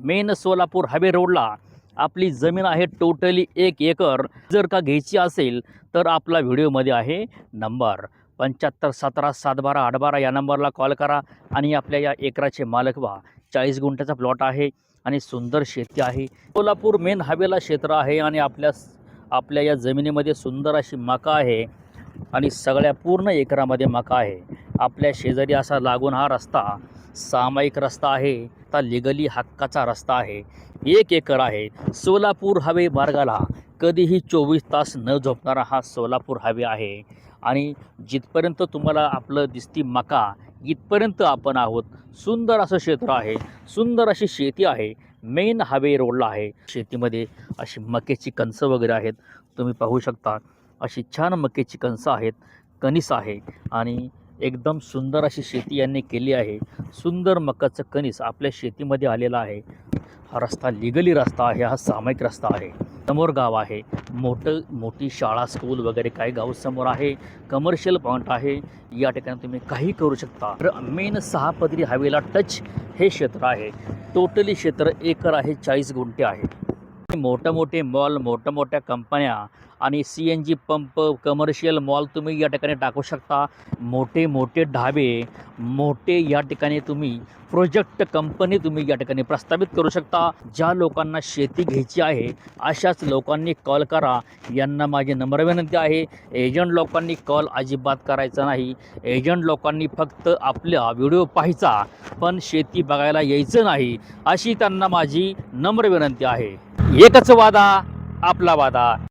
Main Solapur highway रोडला आपली जमीन आहे टोटली 1 एकर। जर का घ्यायची असेल तर आपला व्हिडिओमध्ये आहे नंबर 7517 712 812 या नंबरला कॉल करा आणि आपल्या या एकराचे मालक व्हा। 40 गुंठ्याचा प्लॉट आहे आणि सुंदर शेती आहे। सोलापूर मेन हायवेला क्षेत्र आहे आणि आपल्या या जमिनीमध्ये सुंदर अशी मका आहे आणि सगळ्या पूर्ण एकरामध्ये मका आहे। आपल्या शेजारी असा लागून हा रस्ता सामायिक रस्ता आहे, आता लिगली हक्काचा रस्ता आहे। 1 एकर आहे। सोलापूर हायवे मार्गाला कधीही 24 तास न झोपणारा हा सोलापूर हायवे आहे आणि जिथपर्यंत तुम्हाला आपलं दिसती मका इथपर्यंत आपण आहोत। सुंदर असं क्षेत्र आहे, सुंदर अशी शेती आहे, मेन हायवे रोडला आहे। शेतीमध्ये अशी मक्याची कणसं वगैरे आहेत, तुम्ही पाहू शकता। अशी छान मक्याची कणसं आहेत, कणीस आहे आणि एकदम सुंदर अशी शेती यांनी केली आहे। सुंदर मकाचं कणीस आपल्या शेतीमध्ये आलेला आहे। हा रस्ता लिगली रस्ता आहे, हा सामायिक रस्ता आहे। समोर गाव आहे, मोठी शाळा स्कूल वगैरे काही गाव समोर आहे। कमर्शियल पॉईंट आहे, या ठिकाणी तुम्ही काही करू शकता। मेन 6 पदरी हायवेला टच हे क्षेत्र आहे। टोटली क्षेत्र एकर आहे, 40 गुंठे आहे। मोठे मॉल, मोठ्या कंपन्या आणि CNG पंप, कमर्शियल मॉल तुम्ही या ठिकाणी टाकू शकता। मोठे ढाबे, मोठे या ठिकाणी तुम्ही प्रोजेक्ट कंपनी तुम्ही या ठिकाणी प्रस्तावित करू शकता। ज्या लोकांना शेती घ्यायची आहे अशाच लोकांनी कॉल करा। यांना माझी नम्र विनंती आहे, एजंट लोकांनी कॉल अजिबात करायचा नाही। एजंट लोकांनी फक्त आपला व्हिडिओ पाहायचा, पण शेती बघायला यायचं नाही, अशी त्यांना माझी नम्र विनंती आहे। एकच वादा, आपला वादा।